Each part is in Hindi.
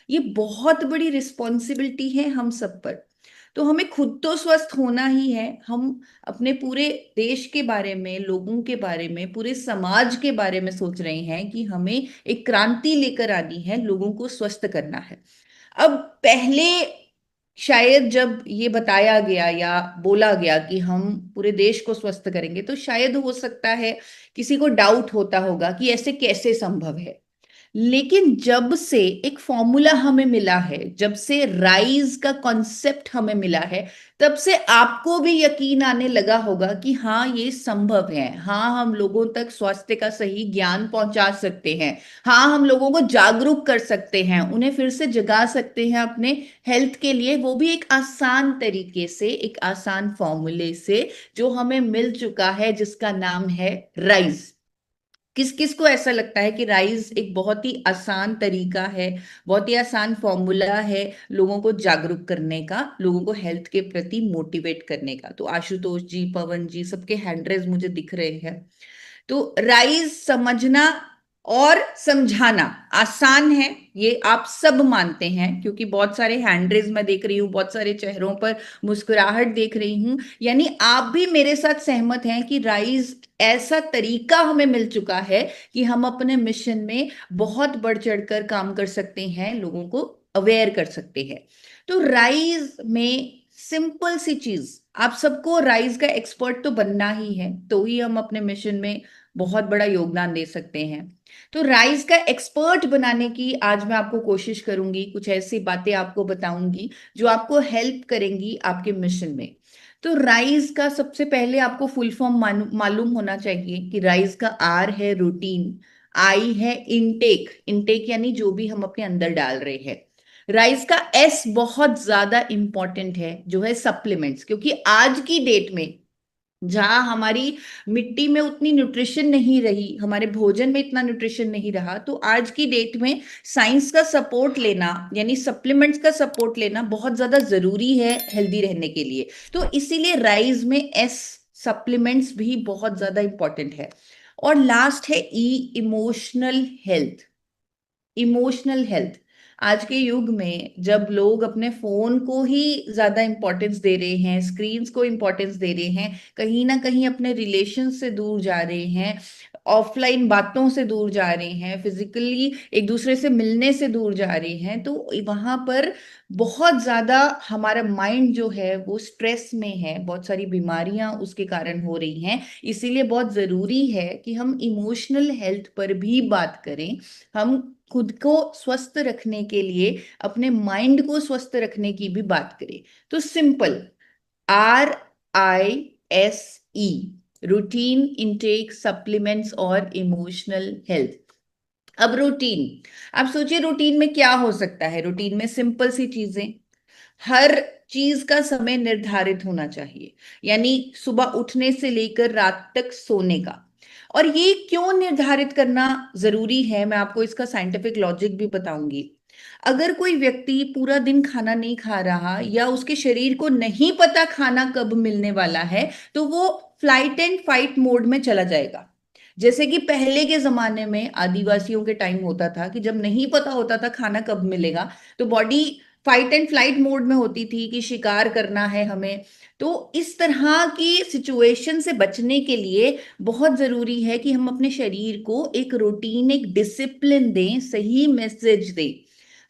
ये बहुत बड़ी रिस्पॉन्सिबिलिटी है हम सब पर। तो हमें खुद तो स्वस्थ होना ही है। हम अपने पूरे देश के बारे में, लोगों के बारे में, पूरे समाज के बारे में सोच रहे हैं कि हमें एक क्रांति लेकर आनी है, लोगों को स्वस्थ करना है। अब पहले शायद जब ये बताया गया या बोला गया कि हम पूरे देश को स्वस्थ करेंगे, तो शायद हो सकता है किसी को डाउट होता होगा कि ऐसे कैसे संभव है। लेकिन जब से एक फॉर्मूला हमें मिला है, जब से राइज का कॉन्सेप्ट हमें मिला है, तब से आपको भी यकीन आने लगा होगा कि हाँ ये संभव है। हाँ, हम लोगों तक स्वास्थ्य का सही ज्ञान पहुंचा सकते हैं। हाँ, हम लोगों को जागरूक कर सकते हैं, उन्हें फिर से जगा सकते हैं अपने हेल्थ के लिए, वो भी एक आसान तरीके से, एक आसान फॉर्मूले से जो हमें मिल चुका है, जिसका नाम है राइज। किस किस को ऐसा लगता है कि राइज एक बहुत ही आसान तरीका है, बहुत ही आसान फॉर्मूला है लोगों को जागरूक करने का, लोगों को हेल्थ के प्रति मोटिवेट करने का? तो आशुतोष जी, पवन जी, सबके हैंड रेज मुझे दिख रहे हैं। तो राइज समझना और समझाना आसान है, ये आप सब मानते हैं, क्योंकि बहुत सारे हैंडरेज मैं देख रही हूँ, बहुत सारे चेहरों पर मुस्कुराहट देख रही हूँ। यानी आप भी मेरे साथ सहमत हैं कि राइज ऐसा तरीका हमें मिल चुका है कि हम अपने मिशन में बहुत बढ़ चढ़कर काम कर सकते हैं, लोगों को अवेयर कर सकते हैं। तो राइज में सिंपल सी चीज, आप सबको राइज का एक्सपर्ट तो बनना ही है, तो ही हम अपने मिशन में बहुत बड़ा योगदान दे सकते हैं। तो राइज का एक्सपर्ट बनाने की आज मैं आपको कोशिश करूंगी, कुछ ऐसी बातें आपको बताऊंगी जो आपको हेल्प करेंगी आपके मिशन में। तो राइज का सबसे पहले आपको फुल फॉर्म मालूम होना चाहिए कि राइज का आर है रूटीन, आई है इनटेक, इनटेक यानी जो भी हम अपने अंदर डाल रहे हैं। राइस का एस बहुत ज्यादा इंपॉर्टेंट है, जो है सप्लीमेंट्स, क्योंकि आज की डेट में जहां हमारी मिट्टी में उतनी न्यूट्रिशन नहीं रही, हमारे भोजन में इतना न्यूट्रिशन नहीं रहा, तो आज की डेट में साइंस का सपोर्ट लेना, यानी सप्लीमेंट्स का सपोर्ट लेना बहुत ज्यादा जरूरी है हेल्दी रहने के लिए। तो इसीलिए राइस में एस, सप्लीमेंट्स भी बहुत ज्यादा इंपॉर्टेंट है। और लास्ट है ई, इमोशनल हेल्थ। इमोशनल हेल्थ, आज के युग में जब लोग अपने फोन को ही ज्यादा इंपॉर्टेंस दे रहे हैं, स्क्रीन्स को इंपॉर्टेंस दे रहे हैं, कहीं ना कहीं अपने रिलेशन से दूर जा रहे हैं, ऑफलाइन बातों से दूर जा रहे हैं, फिजिकली एक दूसरे से मिलने से दूर जा रहे हैं, तो वहां पर बहुत ज्यादा हमारा माइंड जो है वो स्ट्रेस में है, बहुत सारी बीमारियां उसके कारण हो रही हैं। इसीलिए बहुत जरूरी है कि हम इमोशनल हेल्थ पर भी बात करें। हम खुद को स्वस्थ रखने के लिए अपने माइंड को स्वस्थ रखने की भी बात करें। तो simple, are I S E, routine, intake, supplements और इमोशनल हेल्थ। अब रूटीन, आप सोचिए रूटीन में क्या हो सकता है। रूटीन में सिंपल सी चीजें, हर चीज का समय निर्धारित होना चाहिए, यानी सुबह उठने से लेकर रात तक सोने का। और ये क्यों निर्धारित करना जरूरी है, मैं आपको इसका साइंटिफिक लॉजिक भी बताऊंगी। अगर कोई व्यक्ति पूरा दिन खाना नहीं खा रहा, या उसके शरीर को नहीं पता खाना कब मिलने वाला है, तो वो फ्लाइट एंड फाइट मोड में चला जाएगा। जैसे कि पहले के जमाने में आदिवासियों के टाइम होता था कि जब नहीं पता होता था खाना कब मिलेगा, तो body fight and flight mode में होती थी कि शिकार करना है हमें। तो इस तरह की सिचुएशन से बचने के लिए बहुत जरूरी है कि हम अपने शरीर को एक रूटीन, एक डिसिप्लिन दें, सही मैसेज दें।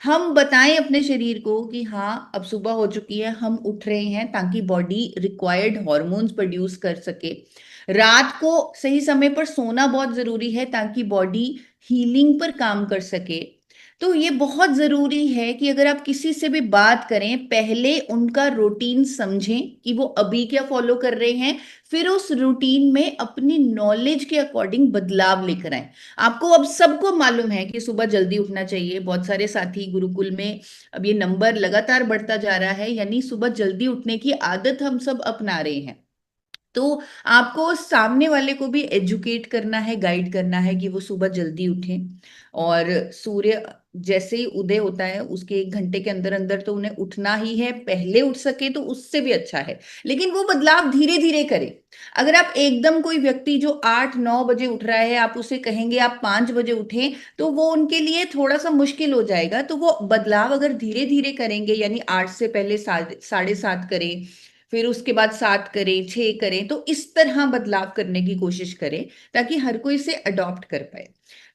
हम बताएं अपने शरीर को कि हाँ अब सुबह हो चुकी है, हम उठ रहे हैं, ताकि बॉडी रिक्वायर्ड हॉर्मोन्स प्रोड्यूस कर सके। रात को सही समय पर सोना बहुत जरूरी है, ताकि बॉडी हीलिंग पर काम कर सके। तो ये बहुत जरूरी है कि अगर आप किसी से भी बात करें, पहले उनका रूटीन समझें कि वो अभी क्या फॉलो कर रहे हैं, फिर उस रूटीन में अपनी नॉलेज के अकॉर्डिंग बदलाव लेकर आए। आपको अब सबको मालूम है कि सुबह जल्दी उठना चाहिए, बहुत सारे साथी गुरुकुल में, अब ये नंबर लगातार बढ़ता जा रहा है, यानी सुबह जल्दी उठने की आदत हम सब अपना रहे हैं। तो आपको सामने वाले को भी एजुकेट करना है, गाइड करना है कि वो सुबह जल्दी उठें। और सूर्य जैसे ही उदय होता है उसके 1 घंटे के अंदर अंदर तो उन्हें उठना ही है, पहले उठ सके तो उससे भी अच्छा है, लेकिन वो बदलाव धीरे धीरे करे। अगर आप एकदम कोई व्यक्ति जो 8-9 बजे उठ रहा है आप उसे कहेंगे आप 5 बजे उठें, तो वो उनके लिए थोड़ा सा मुश्किल हो जाएगा। तो वो बदलाव अगर धीरे धीरे करेंगे, यानी 8 से पहले 7:30 करें, फिर उसके बाद 7 करें, 6 करें, तो इस तरह बदलाव करने की कोशिश करें ताकि हर कोई इसे अडॉप्ट कर पाए।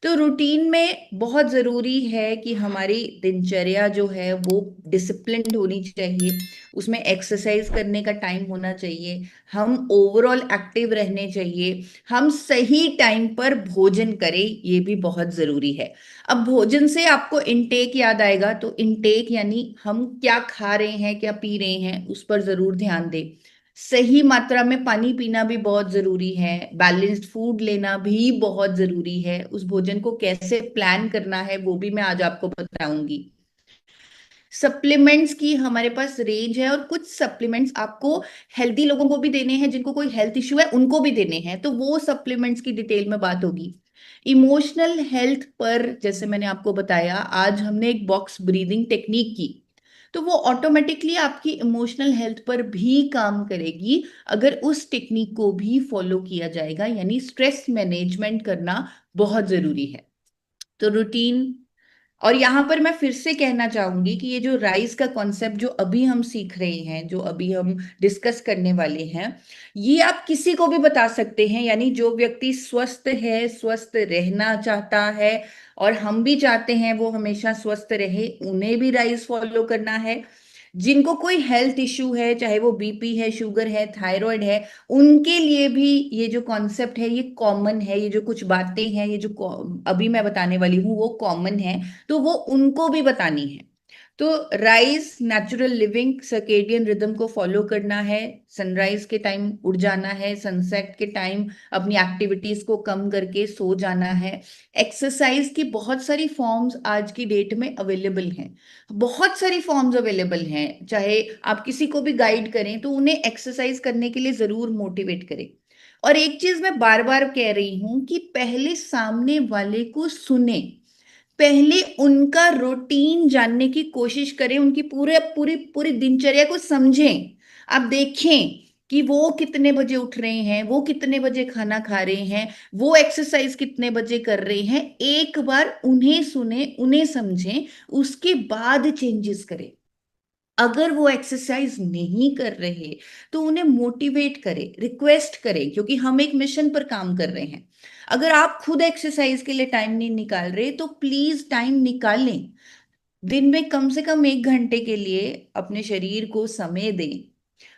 तो रूटीन में बहुत जरूरी है कि हमारी दिनचर्या जो है वो डिसिप्लिन्ड होनी चाहिए, उसमें एक्सरसाइज करने का टाइम होना चाहिए, हम ओवरऑल एक्टिव रहने चाहिए, हम सही टाइम पर भोजन करें, ये भी बहुत जरूरी है। अब भोजन से आपको इनटेक याद आएगा, तो इनटेक यानी हम क्या खा रहे हैं, क्या पी रहे हैं, उस पर जरूर ध्यान दें। सही मात्रा में पानी पीना भी बहुत जरूरी है, बैलेंस्ड फूड लेना भी बहुत जरूरी है, उस भोजन को कैसे प्लान करना है वो भी मैं आज आपको बताऊंगी। सप्लीमेंट्स की हमारे पास रेंज है, और कुछ सप्लीमेंट्स आपको हेल्दी लोगों को भी देने हैं, जिनको कोई हेल्थ इश्यू है उनको भी देने हैं, तो वो सप्लीमेंट्स की डिटेल में बात होगी। इमोशनल हेल्थ पर जैसे मैंने आपको बताया, आज हमने एक बॉक्स ब्रीदिंग टेक्निक की, तो वो ऑटोमेटिकली आपकी इमोशनल हेल्थ पर भी काम करेगी अगर उस टेक्निक को भी फॉलो किया जाएगा, यानी स्ट्रेस मैनेजमेंट करना बहुत जरूरी है। तो रूटीन, और यहाँ पर मैं फिर से कहना चाहूंगी कि ये जो राइज का कॉन्सेप्ट जो अभी हम सीख रहे हैं, जो अभी हम डिस्कस करने वाले हैं, ये आप किसी को भी बता सकते हैं, यानी जो व्यक्ति स्वस्थ है, स्वस्थ रहना चाहता है, और हम भी चाहते हैं वो हमेशा स्वस्थ रहे, उन्हें भी राइज फॉलो करना है। जिनको कोई हेल्थ इश्यू है, चाहे वो बीपी है, शुगर है, थायराइड है, उनके लिए भी ये जो कॉन्सेप्ट है ये कॉमन है, ये जो कुछ बातें हैं, ये जो अभी मैं बताने वाली हूँ वो कॉमन है, तो वो उनको भी बतानी है। तो rise natural living, circadian rhythm को फॉलो करना है, सनराइज के टाइम उठ जाना है, सनसेट के टाइम अपनी एक्टिविटीज को कम करके सो जाना है। एक्सरसाइज की बहुत सारी फॉर्म्स आज की डेट में अवेलेबल हैं, बहुत सारी फॉर्म्स अवेलेबल हैं, चाहे आप किसी को भी गाइड करें तो उन्हें एक्सरसाइज करने के लिए जरूर मोटिवेट करें। और एक चीज मैं बार बार कह रही हूं कि पहले सामने वाले को सुने, पहले उनका रूटीन जानने की कोशिश करें, उनकी पूरे पूरी पूरी दिनचर्या को समझें। आप देखें कि वो कितने बजे उठ रहे हैं, वो कितने बजे खाना खा रहे हैं, वो एक्सरसाइज कितने बजे कर रहे हैं, एक बार उन्हें सुने, उन्हें समझें, उसके बाद चेंजेस करें। अगर वो एक्सरसाइज नहीं कर रहे तो उन्हें मोटिवेट करें, रिक्वेस्ट करें, क्योंकि हम एक मिशन पर काम कर रहे हैं। अगर आप खुद एक्सरसाइज के लिए टाइम नहीं निकाल रहे तो प्लीज टाइम निकालें, दिन में कम से कम 1 घंटे के लिए अपने शरीर को समय दें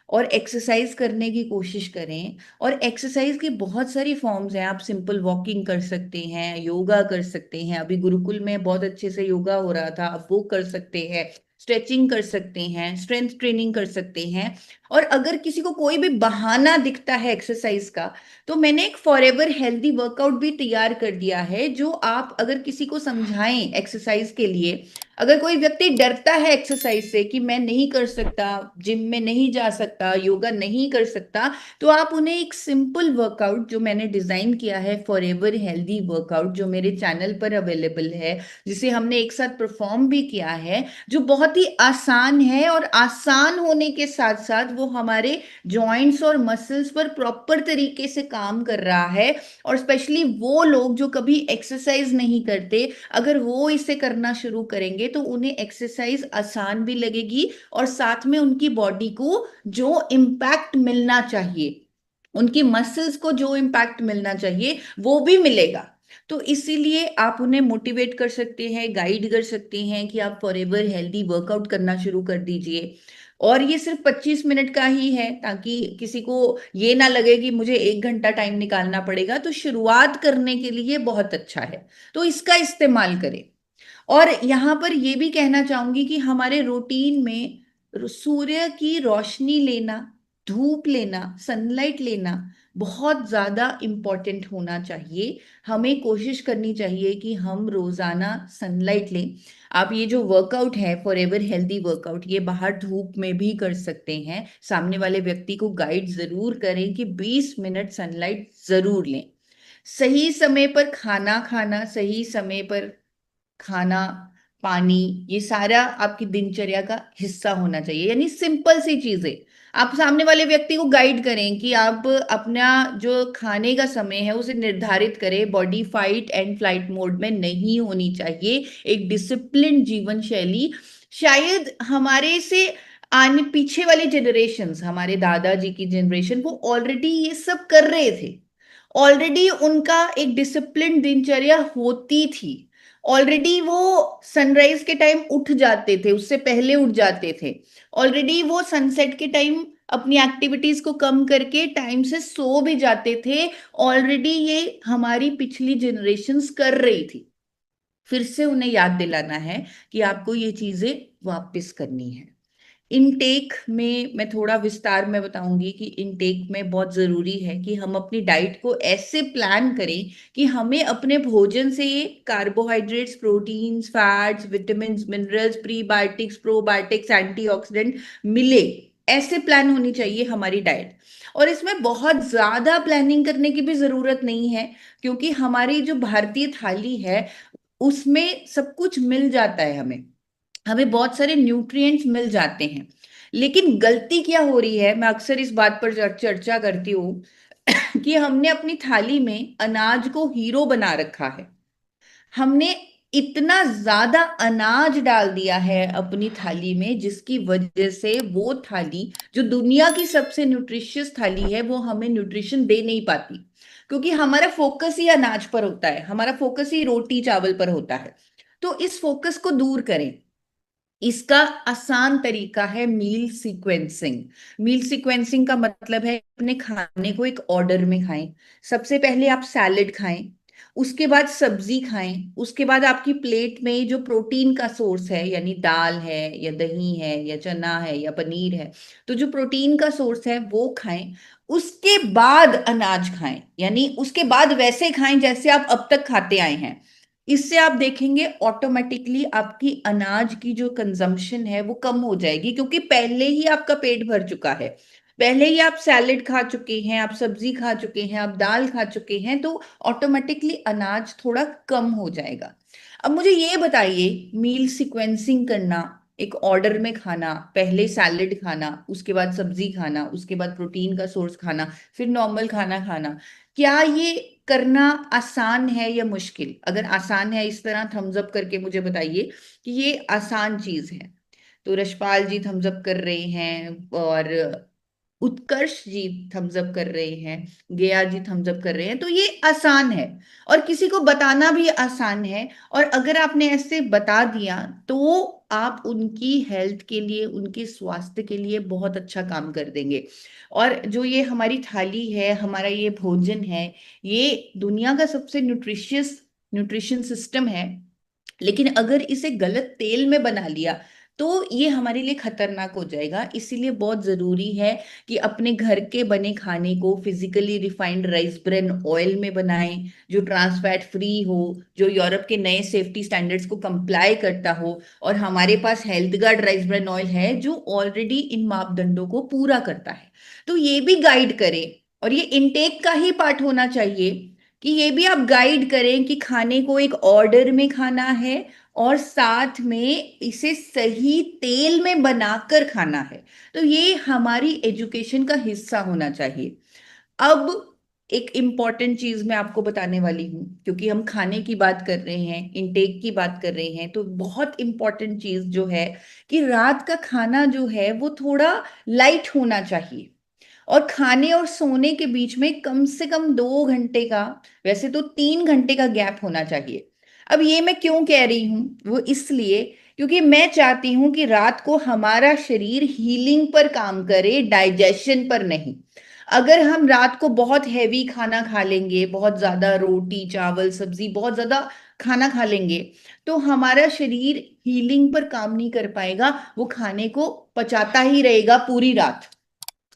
और एक्सरसाइज करने की कोशिश करें। और एक्सरसाइज की बहुत सारी फॉर्म्स हैं, आप सिंपल वॉकिंग कर सकते हैं, योगा कर सकते हैं, अभी गुरुकुल में बहुत अच्छे से योगा हो रहा था, आप वो कर सकते हैं, स्ट्रेचिंग कर सकते हैं, स्ट्रेंथ ट्रेनिंग कर सकते हैं। और अगर किसी को कोई भी बहाना दिखता है एक्सरसाइज का, तो मैंने एक फॉरएवर हेल्दी वर्कआउट भी तैयार कर दिया है, जो आप अगर किसी को समझाएं एक्सरसाइज के लिए, अगर कोई व्यक्ति डरता है एक्सरसाइज से कि मैं नहीं कर सकता, जिम में नहीं जा सकता, योगा नहीं कर सकता, तो आप उन्हें एक सिंपल वर्कआउट जो मैंने डिजाइन किया है, फॉरएवर हेल्दी वर्कआउट, जो मेरे चैनल पर अवेलेबल है, जिसे हमने एक साथ परफॉर्म भी किया है, जो बहुत ही आसान है, और आसान होने के साथ साथ वो हमारे जॉइंट्स और मसल्स पर प्रॉपर तरीके से काम कर रहा है। और स्पेशली वो लोग जो कभी एक्सरसाइज नहीं करते, अगर वो इसे करना शुरू करेंगे तो उन्हें एक्सरसाइज आसान भी लगेगी, और साथ में उनकी बॉडी को जो इम्पैक्ट मिलना चाहिए, उनकी मसल्स को जो इम्पैक्ट मिलना चाहिए वो भी मिलेगा। तो इसीलिए आप उन्हें मोटिवेट कर सकते हैं, गाइड कर सकते हैं कि आप फॉरएवर हेल्दी वर्कआउट करना शुरू कर दीजिए। और ये सिर्फ 25 मिनट का ही है, ताकि किसी को ये ना लगे कि मुझे 1 घंटा टाइम निकालना पड़ेगा, तो शुरुआत करने के लिए बहुत अच्छा है, तो इसका इस्तेमाल करें। और यहाँ पर ये भी कहना चाहूंगी कि हमारे रूटीन में सूर्य की रोशनी लेना, धूप लेना, सनलाइट लेना बहुत ज्यादा इम्पोर्टेंट होना चाहिए। हमें कोशिश करनी चाहिए कि हम रोजाना सनलाइट लें। आप ये जो वर्कआउट है फॉरएवर हेल्दी वर्कआउट, ये बाहर धूप में भी कर सकते हैं, सामने वाले व्यक्ति को गाइड जरूर करें कि 20 मिनट सनलाइट जरूर लें। सही समय पर खाना खाना, सही समय पर खाना, पानी, ये सारा आपकी दिनचर्या का हिस्सा होना चाहिए। यानी सिंपल सी चीजें आप सामने वाले व्यक्ति को गाइड करें कि आप अपना जो खाने का समय है उसे निर्धारित करें। Body fight and flight mode में नहीं होनी चाहिए। एक डिसिप्लिन जीवन शैली, शायद हमारे से आने पीछे वाले जनरेशन्स, हमारे दादाजी की जनरेशन, वो ऑलरेडी ये सब कर रहे थे। ऑलरेडी उनका एक डिसिप्लिन दिनचर्या होती थी। ऑलरेडी वो सनराइज के टाइम उठ जाते थे, उससे पहले उठ जाते थे। ऑलरेडी वो सनसेट के टाइम अपनी एक्टिविटीज को कम करके टाइम से सो भी जाते थे। ऑलरेडी ये हमारी पिछली जनरेशन्स कर रही थी। फिर से उन्हें याद दिलाना है कि आपको ये चीजें वापस करनी है। इनटेक में मैं थोड़ा विस्तार में बताऊंगी कि इनटेक में बहुत जरूरी है कि हम अपनी डाइट को ऐसे प्लान करें कि हमें अपने भोजन से carbohydrates, proteins, fats, vitamin, minerals, prebiotics, probiotics, antioxidant मिले। ऐसे प्लान होनी चाहिए हमारी डाइट। और इसमें बहुत ज्यादा प्लानिंग करने की भी जरूरत नहीं है, क्योंकि हमारी जो भारतीय थाली है उसमें सब कुछ मिल जाता है। हमें हमें बहुत सारे न्यूट्रिएंट्स मिल जाते हैं। लेकिन गलती क्या हो रही है, मैं अक्सर इस बात पर चर्चा करती हूँ कि हमने अपनी थाली में अनाज को हीरो बना रखा है। हमने इतना ज्यादा अनाज डाल दिया है अपनी थाली में, जिसकी वजह से वो थाली जो दुनिया की सबसे न्यूट्रिशियस थाली है वो हमें न्यूट्रिशन दे नहीं पाती। क्योंकि हमारा फोकस ही अनाज पर होता है, हमारा फोकस ही रोटी चावल पर होता है। तो इस फोकस को दूर करें। इसका आसान तरीका है मील सीक्वेंसिंग। मील सीक्वेंसिंग का मतलब है अपने खाने को एक ऑर्डर में खाएं। सबसे पहले आप सैलेड खाएं, उसके बाद सब्जी खाएं, उसके बाद आपकी प्लेट में जो प्रोटीन का सोर्स है, यानी दाल है या दही है या चना है या पनीर है, तो जो प्रोटीन का सोर्स है वो खाएं। उसके बाद अनाज खाएं, यानी उसके बाद वैसे खाएं जैसे आप अब तक खाते आए हैं। इससे आप देखेंगे ऑटोमेटिकली आपकी अनाज की जो कंजम्पशन है वो कम हो जाएगी, क्योंकि पहले ही आपका पेट भर चुका है। पहले ही आप सैलेड खा चुके हैं, आप सब्जी खा चुके हैं, आप दाल खा चुके हैं, तो ऑटोमेटिकली अनाज थोड़ा कम हो जाएगा। अब मुझे ये बताइए, मील सीक्वेंसिंग करना, एक ऑर्डर में खाना, पहले सैलेड खाना, उसके बाद सब्जी खाना, उसके बाद प्रोटीन का सोर्स खाना, फिर नॉर्मल खाना खाना, क्या ये करना आसान है या मुश्किल? अगर आसान है, इस तरह थम्स अप करके मुझे बताइए कि ये आसान चीज है। तो रशपाल जी थम्स अप कर रहे हैं, और उत्कर्ष जी थम्स अप कर रहे हैं, गया जी थम्स अप कर रहे हैं। तो ये आसान है, और किसी को बताना भी आसान है। और अगर आपने ऐसे बता दिया तो आप उनकी हेल्थ के लिए, उनके स्वास्थ्य के लिए बहुत अच्छा काम कर देंगे। और जो ये हमारी थाली है, हमारा ये भोजन है, ये दुनिया का सबसे न्यूट्रिशन सिस्टम है। लेकिन अगर इसे गलत तेल में बना लिया तो ये हमारे लिए खतरनाक हो जाएगा। इसीलिए बहुत जरूरी है कि अपने घर के बने खाने को physically refined rice bran oil में बनाएं, जो ट्रांस फैट फ्री हो, जो यूरोप के नए सेफ्टी स्टैंडर्ड्स को कंप्लाई करता हो। और हमारे पास health guard rice bran oil है जो ऑलरेडी इन मापदंडों को पूरा करता है। तो ये भी गाइड करें, और ये इनटेक का ही पार्ट होना चाहिए कि ये भी आप गाइड करें कि खाने को एक ऑर्डर में खाना है, और साथ में इसे सही तेल में बनाकर खाना है। तो ये हमारी एजुकेशन का हिस्सा होना चाहिए। अब एक इम्पॉर्टेंट चीज मैं आपको बताने वाली हूँ, क्योंकि हम खाने की बात कर रहे हैं, इनटेक की बात कर रहे हैं, तो बहुत इम्पॉर्टेंट चीज जो है कि रात का खाना जो है वो थोड़ा लाइट होना चाहिए। और खाने और सोने के बीच में कम से कम 2 घंटे का, वैसे तो 3 घंटे का गैप होना चाहिए। अब ये मैं क्यों कह रही हूँ, वो इसलिए क्योंकि मैं चाहती हूँ कि रात को हमारा शरीर हीलिंग पर काम करे, डाइजेशन पर नहीं। अगर हम रात को बहुत हैवी खाना खा लेंगे, बहुत ज्यादा रोटी चावल सब्जी बहुत ज्यादा खाना खा लेंगे, तो हमारा शरीर हीलिंग पर काम नहीं कर पाएगा, वो खाने को पचाता ही रहेगा पूरी रात।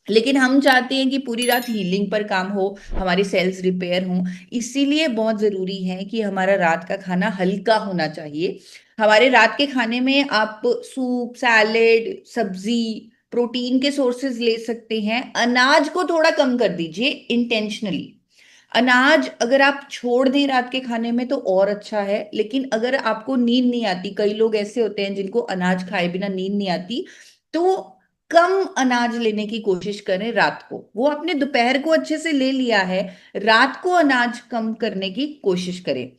लेकिन हम चाहते हैं कि पूरी रात हीलिंग पर काम हो, हमारी सेल्स रिपेयर हों। इसीलिए बहुत जरूरी है कि हमारा रात का खाना हल्का होना चाहिए। हमारे रात के खाने में आप सूप, सैलेड, सब्जी, प्रोटीन के सोर्सेज ले सकते हैं। अनाज को थोड़ा कम कर दीजिए इंटेंशनली। अनाज अगर आप छोड़ दें रात के खाने में तो और अच्छा है, लेकिन अगर आपको नींद नहीं आती, कई लोग ऐसे होते हैं जिनको अनाज खाए बिना नींद नहीं आती, तो कम अनाज लेने की कोशिश करें रात को। वो आपने दोपहर को अच्छे से ले लिया है, रात को अनाज कम करने की कोशिश करें।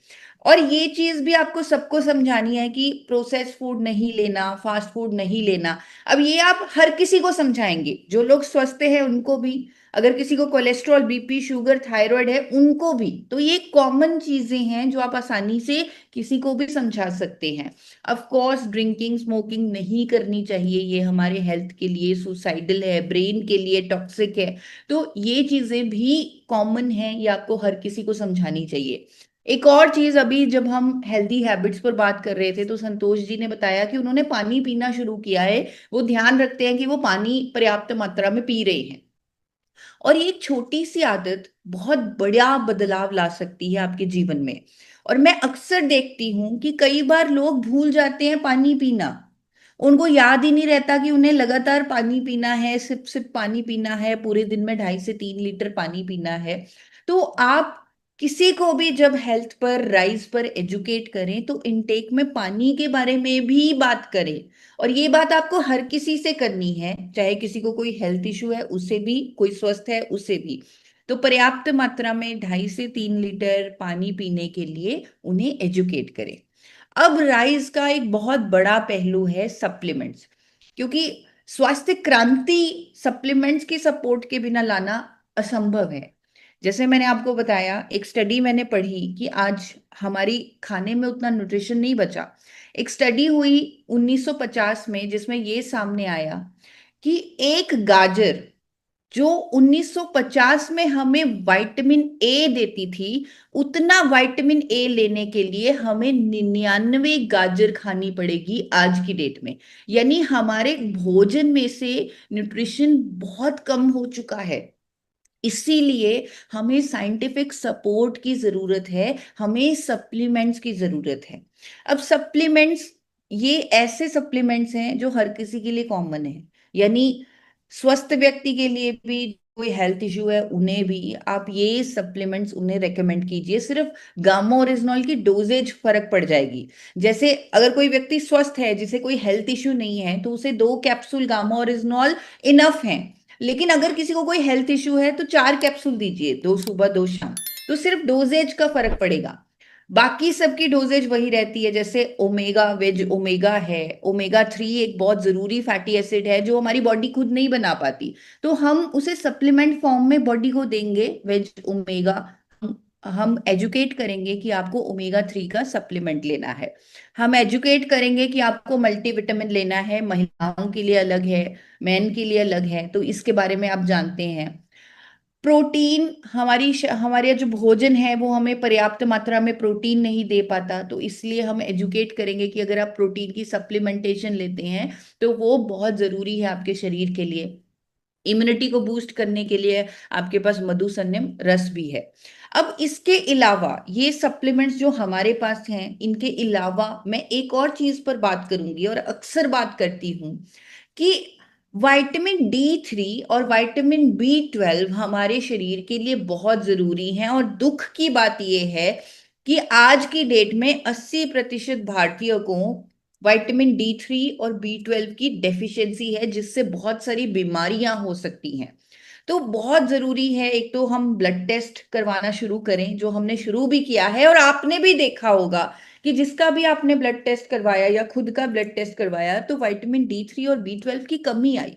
और ये चीज भी आपको सबको समझानी है कि प्रोसेस फूड नहीं लेना, फास्ट फूड नहीं लेना। अब ये आप हर किसी को समझाएंगे, जो लोग स्वस्थ हैं उनको भी, अगर किसी को कोलेस्ट्रॉल, बीपी, शुगर, थायराइड है उनको भी। तो ये कॉमन चीजें हैं जो आप आसानी से किसी को भी समझा सकते हैं। ऑफ कोर्स ड्रिंकिंग, स्मोकिंग नहीं करनी चाहिए, ये हमारे हेल्थ के लिए सुसाइडल है, ब्रेन के लिए टॉक्सिक है। तो ये चीजें भी कॉमन हैं, ये आपको हर किसी को समझानी चाहिए। एक और चीज, अभी जब हम हेल्दी हैबिट्स पर बात कर रहे थे तो संतोष जी ने बताया कि उन्होंने पानी पीना शुरू किया है। वो ध्यान रखते हैं कि वो पानी पर्याप्त मात्रा में पी रहे हैं। और ये एक छोटी सी आदत बहुत बड़ा बदलाव ला सकती है आपके जीवन में। और मैं अक्सर देखती हूं कि कई बार लोग भूल जाते हैं पानी पीना। उनको याद ही नहीं रहता कि उन्हें लगातार पानी पीना है, सिप सिप पानी पीना है, पूरे दिन में 2.5 से 3 लीटर पानी पीना है। तो आप किसी को भी जब हेल्थ पर, राइज पर एजुकेट करें तो इनटेक में पानी के बारे में भी बात करें। और ये बात आपको हर किसी से करनी है, चाहे किसी को कोई हेल्थ इशू है उसे भी, कोई स्वस्थ है उसे भी। तो पर्याप्त मात्रा में 2.5 से 3 लीटर पानी पीने के लिए उन्हें एजुकेट करें। अब राइज का एक बहुत बड़ा पहलू है सप्लीमेंट्स, क्योंकि स्वास्थ्य क्रांति सप्लीमेंट्स की सपोर्ट के बिना लाना असंभव है। जैसे मैंने आपको बताया, एक स्टडी मैंने पढ़ी कि आज हमारी खाने में उतना न्यूट्रिशन नहीं बचा। एक स्टडी हुई 1950 में जिसमें ये सामने आया कि एक गाजर जो 1950 में हमें विटामिन ए देती थी, उतना विटामिन ए लेने के लिए हमें 99 गाजर खानी पड़ेगी आज की डेट में। यानी हमारे भोजन में से न्यूट्रिशन बहुत कम हो चुका है। इसीलिए हमें साइंटिफिक सपोर्ट की जरूरत है, हमें सप्लीमेंट्स की जरूरत है। अब सप्लीमेंट्स, ये ऐसे सप्लीमेंट्स हैं जो हर किसी के लिए कॉमन है। यानी स्वस्थ व्यक्ति के लिए भी, कोई हेल्थ इशू है उन्हें भी आप ये सप्लीमेंट्स उन्हें रेकमेंड कीजिए। सिर्फ गामा ओरिजिनॉल की डोजेज फर्क पड़ जाएगी। जैसे अगर कोई व्यक्ति स्वस्थ है, जिसे कोई हेल्थ इशू नहीं है, तो उसे 2 कैप्सूल गामा ओरिजिनॉल इनफ है। लेकिन अगर किसी को कोई हेल्थ इशू है तो 4 कैप्सूल दीजिए, 2 सुबह 2 शाम। तो सिर्फ डोजेज का फर्क पड़ेगा, बाकी सबकी डोजेज वही रहती है। जैसे ओमेगा, वेज ओमेगा है, ओमेगा 3 एक बहुत जरूरी फैटी एसिड है जो हमारी बॉडी खुद नहीं बना पाती। तो हम उसे सप्लीमेंट फॉर्म में बॉडी को देंगे, वेज ओमेगा। हम एजुकेट करेंगे कि आपको ओमेगा 3 का सप्लीमेंट लेना है। हम एजुकेट करेंगे कि आपको मल्टीविटामिन लेना है, महिलाओं के लिए अलग है, मेन के लिए अलग है, तो इसके बारे में आप जानते हैं। प्रोटीन, हमारे जो भोजन है वो हमें पर्याप्त मात्रा में प्रोटीन नहीं दे पाता, तो इसलिए हम एजुकेट करेंगे कि अगर आप प्रोटीन की सप्लीमेंटेशन लेते हैं तो वो बहुत जरूरी है आपके शरीर के लिए। इम्यूनिटी को बूस्ट करने के लिए आपके पास मधुसन्यम रस भी है। अब इसके अलावा ये सप्लीमेंट्स जो हमारे पास हैं, इनके अलावा मैं एक और चीज पर बात करूंगी और अक्सर बात करती हूँ कि विटामिन D3 और विटामिन B12 हमारे शरीर के लिए बहुत जरूरी हैं। और दुख की बात यह है कि आज की डेट में 80% भारतीयों को विटामिन D3 और B12 की डेफिशिएंसी है, जिससे बहुत सारी बीमारियां हो सकती हैं। तो बहुत जरूरी है, एक तो हम ब्लड टेस्ट करवाना शुरू करें, जो हमने शुरू भी किया है। और आपने भी देखा होगा कि जिसका भी आपने ब्लड टेस्ट करवाया या खुद का ब्लड टेस्ट करवाया तो विटामिन D3 और B12 की कमी आई।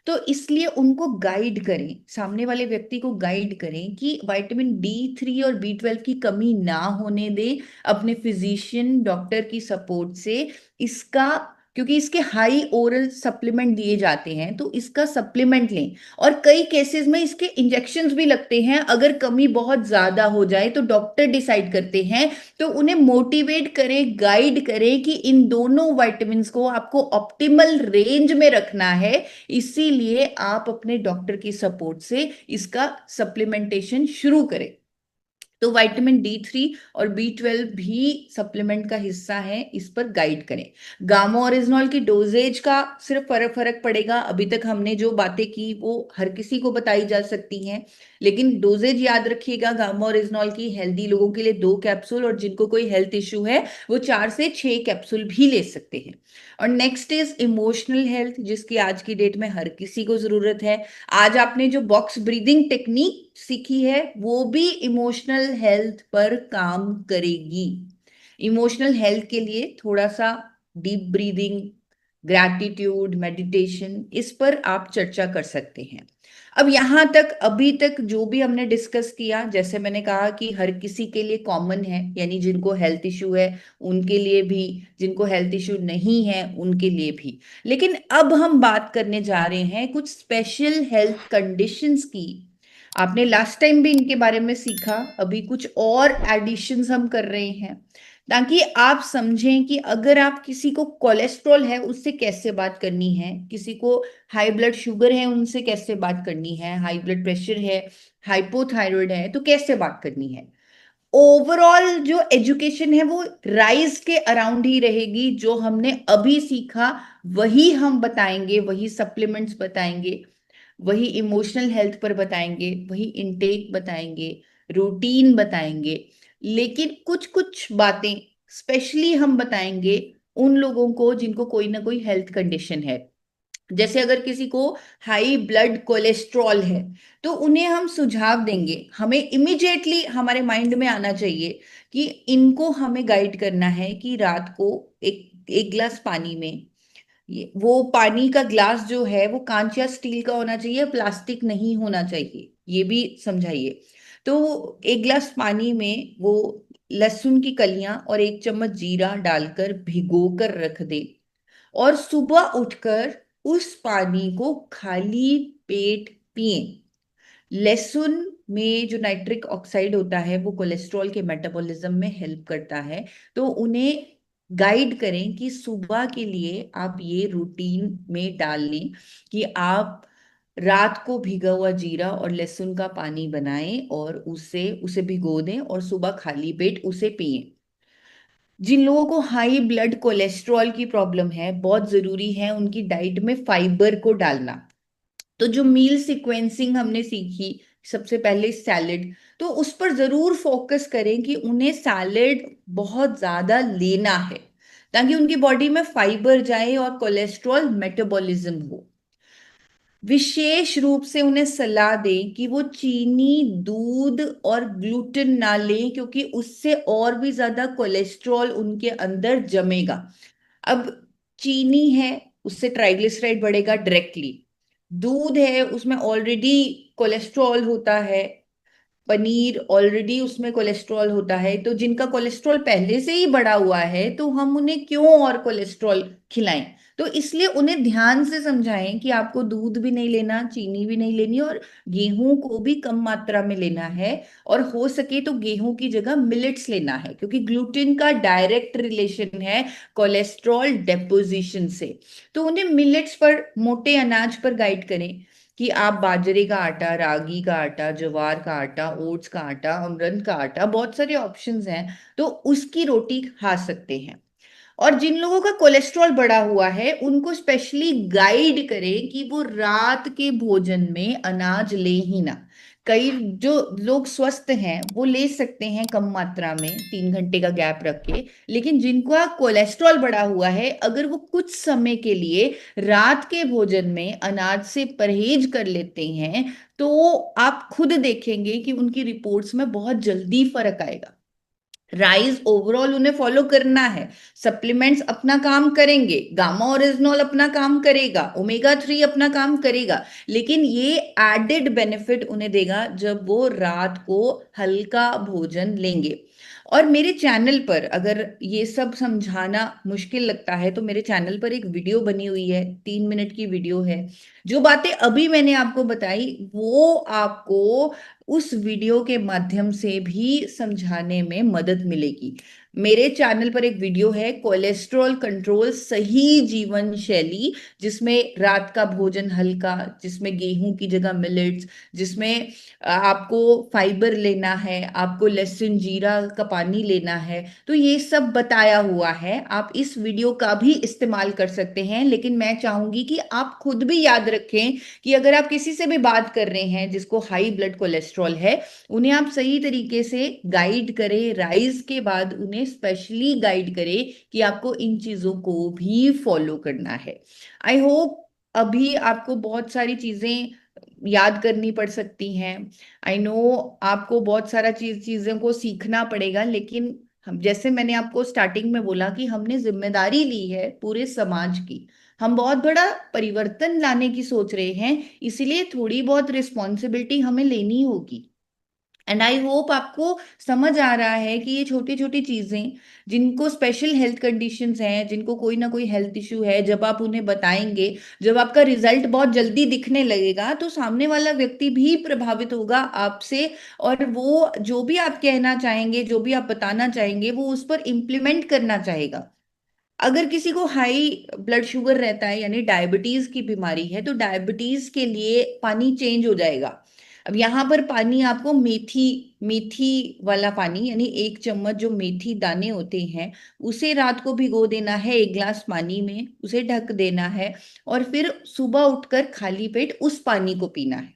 तो इसलिए उनको गाइड करें, सामने वाले व्यक्ति को गाइड करें कि विटामिन D3 और B12 की कमी ना होने दे, अपने फिजिशियन डॉक्टर की सपोर्ट से इसका, क्योंकि इसके हाई ओरल सप्लीमेंट दिए जाते हैं, तो इसका सप्लीमेंट लें। और कई केसेस में इसके इंजेक्शंस भी लगते हैं, अगर कमी बहुत ज्यादा हो जाए तो डॉक्टर डिसाइड करते हैं। तो उन्हें मोटिवेट करें, गाइड करें कि इन दोनों विटामिन को आपको ऑप्टिमल रेंज में रखना है। इसीलिए आप अपने डॉक्टर की सपोर्ट से इसका सप्लीमेंटेशन शुरू करें। तो विटामिन D3 और B12 भी सप्लीमेंट का हिस्सा है, इस पर गाइड करें। गामा ओरिजिनॉल की डोजेज का सिर्फ फर्क फर्क पड़ेगा। अभी तक हमने जो बातें की वो हर किसी को बताई जा सकती हैं, लेकिन डोजेज याद रखिएगा। गामा ओरिजिनॉल की हेल्दी लोगों के लिए 2 कैप्सूल, और जिनको कोई हेल्थ इश्यू है वो 4 से 6 कैप्सूल भी ले सकते हैं। और नेक्स्ट इज इमोशनल हेल्थ, जिसकी आज की डेट में हर किसी को जरूरत है। आज आपने जो बॉक्स ब्रीदिंग टेक्निक सीखी है वो भी इमोशनल हेल्थ पर काम करेगी। इमोशनल हेल्थ के लिए थोड़ा सा डीप ब्रीदिंग, ग्रैटिट्यूड, मेडिटेशन, इस पर आप चर्चा कर सकते हैं। अब यहां तक अभी तक जो भी हमने डिस्कस किया, जैसे मैंने कहा कि हर किसी के लिए कॉमन है, यानी जिनको हेल्थ इश्यू है उनके लिए भी, जिनको हेल्थ इश्यू नहीं है उनके लिए भी। लेकिन अब हम बात करने जा रहे हैं कुछ स्पेशल हेल्थ कंडीशंस की। आपने लास्ट टाइम भी इनके बारे में सीखा, अभी कुछ और एडिशंस हम कर रहे हैं ताकि आप समझें कि अगर आप किसी को कोलेस्ट्रॉल है उससे कैसे बात करनी है, किसी को हाई ब्लड शुगर है उनसे कैसे बात करनी है, हाई ब्लड प्रेशर है, हाइपोथायराइड है तो कैसे बात करनी है। ओवरऑल जो एजुकेशन है वो राइज के अराउंड ही रहेगी। जो हमने अभी सीखा वही हम बताएंगे, वही सप्लीमेंट्स बताएंगे, वही इमोशनल हेल्थ पर बताएंगे, वही इनटेक बताएंगे, रूटीन बताएंगे। लेकिन कुछ कुछ बातें स्पेशली हम बताएंगे उन लोगों को जिनको कोई ना कोई हेल्थ कंडीशन है। जैसे अगर किसी को हाई ब्लड कोलेस्ट्रॉल है तो उन्हें हम सुझाव देंगे। हमें इमिडिएटली हमारे माइंड में आना चाहिए कि इनको हमें गाइड करना है कि रात को एक एक गिलास पानी में, ये वो पानी का ग्लास जो है वो कांच या स्टील का होना चाहिए, प्लास्टिक नहीं होना चाहिए, ये भी समझाइए। तो एक गिलास पानी में वो लहसुन की कलियां और 1 चम्मच जीरा डालकर भिगो कर रख दे, और सुबह उठकर उस पानी को खाली पेट पिए। लहसुन में जो नाइट्रिक ऑक्साइड होता है वो कोलेस्ट्रॉल के मेटाबॉलिज्म में हेल्प करता है। तो उन्हें गाइड करें कि सुबह के लिए आप ये रूटीन में डाल लें कि आप रात को भिगा हुआ जीरा और लहसुन का पानी बनाएं और उसे उसे भिगो दें और सुबह खाली पेट उसे पिएं। जिन लोगों को हाई ब्लड कोलेस्ट्रॉल की प्रॉब्लम है, बहुत जरूरी है उनकी डाइट में फाइबर को डालना। तो जो मील सीक्वेंसिंग हमने सीखी, सबसे पहले सैलेड, तो उस पर जरूर फोकस करें कि उन्हें सैलेड बहुत ज्यादा लेना है ताकि उनकी बॉडी में फाइबर जाए और कोलेस्ट्रॉल मेटाबॉलिज्म हो। विशेष रूप से उन्हें सलाह दें कि वो चीनी, दूध और ग्लूटेन ना लें क्योंकि उससे और भी ज्यादा कोलेस्ट्रॉल उनके अंदर जमेगा। अब चीनी है उससे ट्राइग्लिसराइड बढ़ेगा डायरेक्टली, दूध है उसमें ऑलरेडी कोलेस्ट्रॉल होता है, पनीर ऑलरेडी उसमें कोलेस्ट्रॉल होता है, तो जिनका कोलेस्ट्रॉल पहले से ही बढ़ा हुआ है तो हम उन्हें क्यों और कोलेस्ट्रॉल खिलाएं। तो इसलिए उन्हें ध्यान से समझाएं कि आपको दूध भी नहीं लेना, चीनी भी नहीं लेनी, और गेहूं को भी कम मात्रा में लेना है। और हो सके तो गेहूं की जगह मिलेट्स लेना है क्योंकि ग्लूटेन का डायरेक्ट रिलेशन है कोलेस्ट्रॉल डेपोजिशन से। तो उन्हें मिलेट्स पर, मोटे अनाज पर गाइड करें कि आप बाजरे का आटा, रागी का आटा, ज्वार का आटा, ओट्स का आटा, अमरंथ का आटा, बहुत सारे ऑप्शंस हैं, तो उसकी रोटी खा सकते हैं। और जिन लोगों का कोलेस्ट्रॉल बढ़ा हुआ है उनको स्पेशली गाइड करें कि वो रात के भोजन में अनाज ले ही ना। कई जो लोग स्वस्थ हैं वो ले सकते हैं कम मात्रा में, 3 घंटे का गैप रख के, लेकिन जिनका कोलेस्ट्रॉल बढ़ा हुआ है अगर वो कुछ समय के लिए रात के भोजन में अनाज से परहेज कर लेते हैं तो आप खुद देखेंगे कि उनकी रिपोर्ट्स में बहुत जल्दी फर्क आएगा। राइज ओवरऑल उन्हें फॉलो करना है, सप्लीमेंट्स अपना काम करेंगे, गामा ओरिजिनॉल अपना काम करेगा, ओमेगा 3 अपना काम करेगा, लेकिन ये एडेड बेनिफिट उन्हें देगा जब वो रात को हल्का भोजन लेंगे। और मेरे चैनल पर अगर ये सब समझाना मुश्किल लगता है तो मेरे चैनल पर एक वीडियो बनी हुई है, 3 मिनट की वीडियो है। जो बातें अभी मैंने आपको बताई वो आपको उस वीडियो के माध्यम से भी समझाने में मदद मिलेगी। मेरे चैनल पर एक वीडियो है, कोलेस्ट्रॉल कंट्रोल सही जीवन शैली, जिसमें रात का भोजन हल्का, जिसमें गेहूं की जगह मिलेट्स, जिसमें आपको फाइबर लेना है, आपको लहसुन जीरा का पानी लेना है, तो ये सब बताया हुआ है। आप इस वीडियो का भी इस्तेमाल कर सकते हैं, लेकिन मैं चाहूंगी कि आप खुद भी याद रखें कि अगर आप किसी से भी बात कर रहे हैं जिसको हाई ब्लड कोलेस्ट्रॉल है, उन्हें आप सही तरीके से गाइड करें, राइज के बाद उन्हें स्पेशली गाइड करें कि आपको इन चीजों को भी फॉलो करना है। आई होप अभी आपको बहुत सारी चीजें याद करनी पड़ सकती हैं। आई नो आपको बहुत सारा चीजों को सीखना पड़ेगा, लेकिन हम, जैसे मैंने आपको स्टार्टिंग में बोला कि हमने जिम्मेदारी ली है पूरे समाज की, हम बहुत बड़ा परिवर्तन लाने की सोच रहे हैं, इसीलिए थोड़ी बहुत रिस्पॉन्सिबिलिटी हमें लेनी होगी। एंड आई होप आपको समझ आ रहा है कि ये छोटी छोटी चीजें, जिनको स्पेशल हेल्थ कंडीशंस हैं, जिनको कोई ना कोई हेल्थ इशू है, जब आप उन्हें बताएंगे, जब आपका रिजल्ट बहुत जल्दी दिखने लगेगा, तो सामने वाला व्यक्ति भी प्रभावित होगा आपसे, और वो जो भी आप कहना चाहेंगे, जो भी आप बताना चाहेंगे, वो उस पर इम्प्लीमेंट करना चाहेगा। अगर किसी को हाई ब्लड शुगर रहता है, यानी डायबिटीज की बीमारी है, तो डायबिटीज के लिए पानी चेंज हो जाएगा। अब यहाँ पर पानी आपको मेथी, मेथी वाला पानी, यानी 1 चम्मच जो मेथी दाने होते हैं, उसे रात को भिगो देना है 1 गिलास पानी में, उसे ढक देना है, और फिर सुबह उठकर खाली पेट उस पानी को पीना है।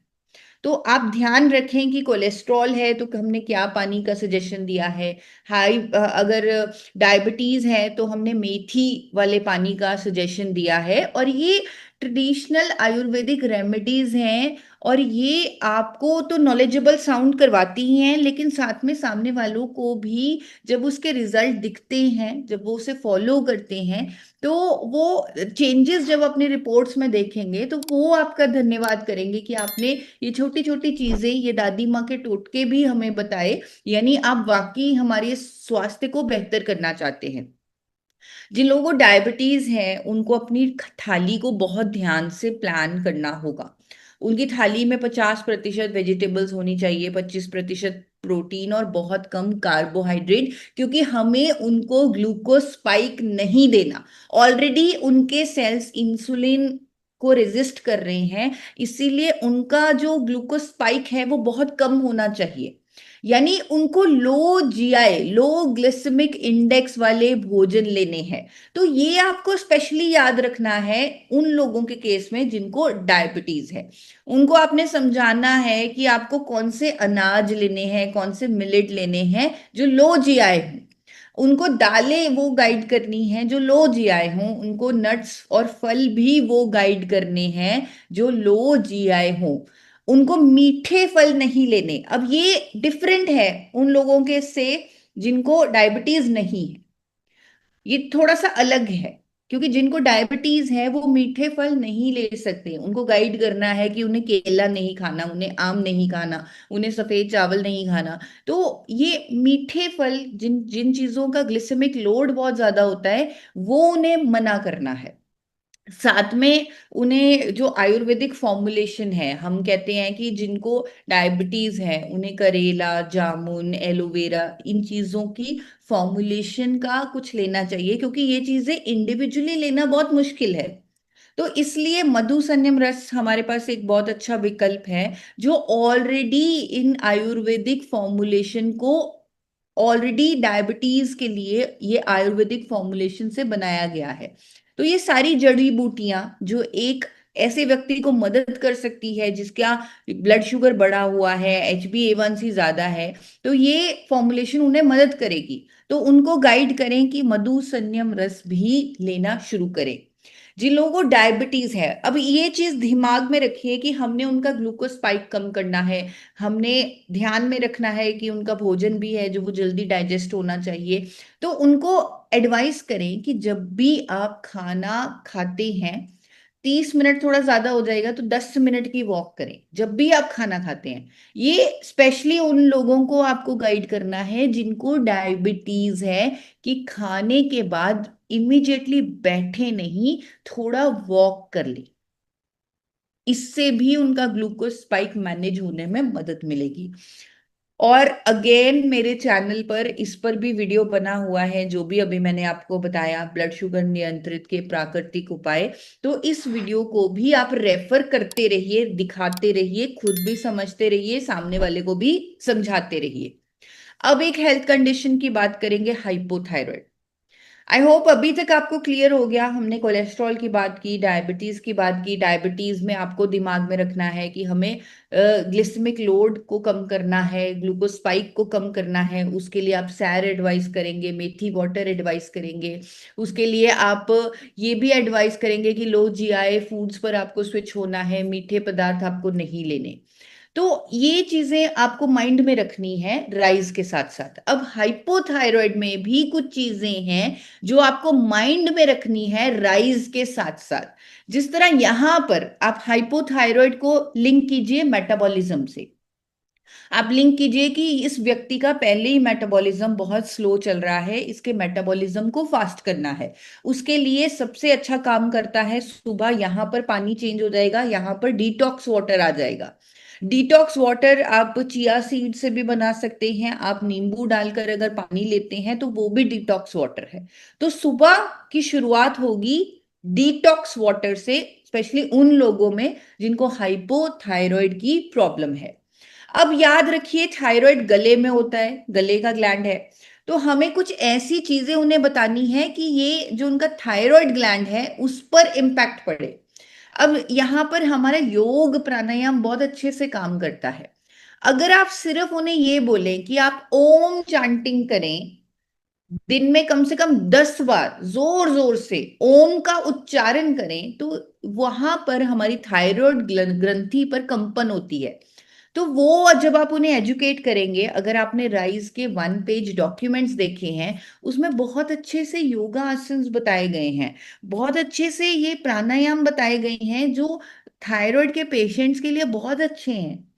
तो आप ध्यान रखें कि कोलेस्ट्रॉल है तो हमने क्या पानी का सजेशन दिया है, हाई अगर डायबिटीज है तो हमने मेथी वाले पानी का सजेशन दिया है। और ये ट्रेडिशनल आयुर्वेदिक रेमेडीज हैं, और ये आपको तो नॉलेजेबल साउंड करवाती ही हैं, लेकिन साथ में सामने वालों को भी जब उसके रिजल्ट दिखते हैं, जब वो उसे फॉलो करते हैं, तो वो चेंजेस जब अपनी रिपोर्ट्स में देखेंगे, तो वो आपका धन्यवाद करेंगे कि आपने ये छोटी छोटी चीजें, ये दादी माँ के टोटके भी हमें बताए, यानी आप वाकई हमारे स्वास्थ्य को बेहतर करना चाहते हैं। जिन लोगों को डायबिटीज है, उनको अपनी थाली को बहुत ध्यान से प्लान करना होगा। उनकी थाली में 50% वेजिटेबल्स होनी चाहिए, 25% प्रोटीन, और बहुत कम कार्बोहाइड्रेट, क्योंकि हमें उनको ग्लूकोज स्पाइक नहीं देना। ऑलरेडी उनके सेल्स इंसुलिन को रेजिस्ट कर रहे हैं, इसीलिए उनका जो ग्लूकोज स्पाइक है वो बहुत कम होना चाहिए। यानी उनको लो जीआई, लो ग्लिसेमिक इंडेक्स वाले भोजन लेने हैं। तो ये आपको स्पेशली याद रखना है उन लोगों के केस में जिनको डायबिटीज है। उनको आपने समझाना है कि आपको कौन से अनाज लेने हैं, कौन से मिलेट लेने हैं जो लो जीआई हों। उनको दालें वो गाइड करनी है जो लो जीआई हों, उनको नट्स और फल भी वो गाइड करने हैं जो लो जीआई हों। उनको मीठे फल नहीं लेने। अब ये डिफरेंट है उन लोगों के से जिनको डायबिटीज नहीं है, ये थोड़ा सा अलग है। क्योंकि जिनको डायबिटीज है वो मीठे फल नहीं ले सकते, उनको गाइड करना है कि उन्हें केला नहीं खाना, उन्हें आम नहीं खाना, उन्हें सफेद चावल नहीं खाना। तो ये मीठे फल, जिन जिन चीजों का ग्लिसेमिक लोड बहुत ज्यादा होता है, वो उन्हें मना करना है। साथ में उन्हें जो आयुर्वेदिक फॉर्मुलेशन है, हम कहते हैं कि जिनको डायबिटीज है उन्हें करेला, जामुन, एलोवेरा, इन चीजों की फॉर्मुलेशन का कुछ लेना चाहिए, क्योंकि ये चीजें इंडिविजुअली लेना बहुत मुश्किल है। तो इसलिए मधु संयम रस हमारे पास एक बहुत अच्छा विकल्प है, जो ऑलरेडी इन आयुर्वेदिक फॉर्मुलेशन को, ऑलरेडी डायबिटीज के लिए ये आयुर्वेदिक फॉर्मुलेशन से बनाया गया है। तो ये सारी जड़ी बूटियां जो एक ऐसे व्यक्ति को मदद कर सकती है जिसका ब्लड शुगर बढ़ा हुआ है, HbA1c ज्यादा है, तो ये फॉर्मुलेशन उन्हें मदद करेगी। तो उनको गाइड करें कि मधु संयम रस भी लेना शुरू करें। जिन लोगों को डायबिटीज है, अब ये चीज दिमाग में रखिए कि हमने उनका ग्लूकोज स्पाइक कम करना है, हमने ध्यान में रखना है कि उनका भोजन भी है जो वो जल्दी डाइजेस्ट होना चाहिए। तो उनको एडवाइस करें कि जब भी आप खाना खाते हैं, 30 मिनट थोड़ा ज्यादा हो जाएगा तो 10 मिनट की वॉक करें जब भी आप खाना खाते हैं। ये स्पेशली उन लोगों को आपको गाइड करना है जिनको डायबिटीज है, कि खाने के बाद इमीडिएटली बैठे नहीं, थोड़ा वॉक कर ले। इससे भी उनका ग्लूकोज स्पाइक मैनेज होने में मदद मिलेगी। और अगेन मेरे चैनल पर इस पर भी वीडियो बना हुआ है, जो भी अभी मैंने आपको बताया ब्लड शुगर नियंत्रित के प्राकृतिक उपाय। तो इस वीडियो को भी आप रेफर करते रहिए, दिखाते रहिए, खुद भी समझते रहिए, सामने वाले को भी समझाते रहिए। अब एक हेल्थ कंडीशन की बात करेंगे, हाइपोथायराइड। आई होप अभी तक आपको क्लियर हो गया। हमने कोलेस्ट्रॉल की बात की, डायबिटीज की बात की। डायबिटीज में आपको दिमाग में रखना है कि हमें ग्लिसेमिक लोड को कम करना है, ग्लूकोज स्पाइक को कम करना है। उसके लिए आप सैर एडवाइस करेंगे, मेथी वाटर एडवाइस करेंगे। उसके लिए आप ये भी एडवाइस करेंगे कि लो जीआई फूड्स पर आपको स्विच होना है, मीठे पदार्थ आपको नहीं लेने। तो ये चीजें आपको माइंड में रखनी है राइज के साथ साथ। अब हाइपोथायराइड में भी कुछ चीजें हैं जो आपको माइंड में रखनी है राइज के साथ साथ। जिस तरह यहां पर आप हाइपोथायराइड को लिंक कीजिए मेटाबॉलिज्म से। आप लिंक कीजिए कि इस व्यक्ति का पहले ही मेटाबॉलिज्म बहुत स्लो चल रहा है, इसके मेटाबॉलिज्म को फास्ट करना है। उसके लिए सबसे अच्छा काम करता है, सुबह यहां पर पानी चेंज हो जाएगा, यहां पर डिटॉक्स वाटर आ जाएगा। डिटॉक्स वाटर आप चिया सीड से भी बना सकते हैं, आप नींबू डालकर अगर पानी लेते हैं तो वो भी डिटॉक्स वाटर है। तो सुबह की शुरुआत होगी डिटॉक्स वाटर से, स्पेशली उन लोगों में जिनको हाइपोथायराइड की प्रॉब्लम है। अब याद रखिए थायराइड गले में होता है, गले का ग्लैंड है। तो हमें कुछ ऐसी चीजें उन्हें बतानी है कि ये जो उनका थायराइड ग्लैंड है उस पर इम्पैक्ट पड़े। अब यहां पर हमारा योग प्राणायाम बहुत अच्छे से काम करता है। अगर आप सिर्फ उन्हें ये बोलें कि आप ओम चांटिंग करें, दिन में कम से कम 10 बार जोर जोर से ओम का उच्चारण करें, तो वहां पर हमारी थायराइड ग्रंथि पर कंपन होती है। तो वो जब आप उन्हें एजुकेट करेंगे, अगर आपने राइज के 1 पेज डॉक्यूमेंट्स देखे हैं, उसमें बहुत अच्छे से योगा आसन्स बताए गए हैं, बहुत अच्छे से ये प्राणायाम बताए गए हैं जो थायराइड के पेशेंट्स के लिए बहुत अच्छे हैं।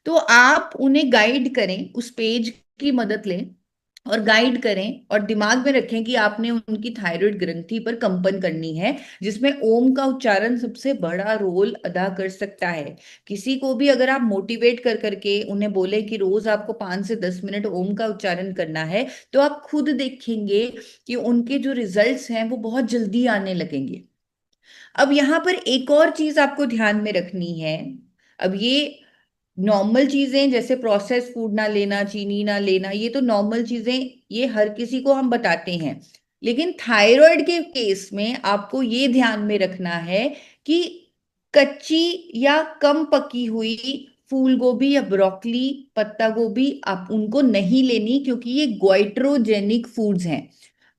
तो आप उन्हें गाइड करें, उस पेज की मदद लें और गाइड करें, और दिमाग में रखें कि आपने उनकी थायराइड ग्रंथि पर कंपन करनी है, जिसमें ओम का उच्चारण सबसे बड़ा रोल अदा कर सकता है। किसी को भी अगर आप मोटिवेट कर करके उन्हें बोले कि रोज आपको 5 से 10 मिनट ओम का उच्चारण करना है, तो आप खुद देखेंगे कि उनके जो रिजल्ट्स हैं वो बहुत जल्दी आने लगेंगे। अब यहाँ पर एक और चीज आपको ध्यान में रखनी है। अब ये नॉर्मल चीजें जैसे प्रोसेस फूड ना लेना, चीनी ना लेना, ये तो नॉर्मल चीजें, ये हर किसी को हम बताते हैं। लेकिन थायराइड के केस में आपको ये ध्यान में रखना है कि कच्ची या कम पकी हुई फूल गोभी या ब्रोकली, पत्ता गोभी आप उनको नहीं लेनी, क्योंकि ये गोइट्रोजेनिक फूड्स हैं।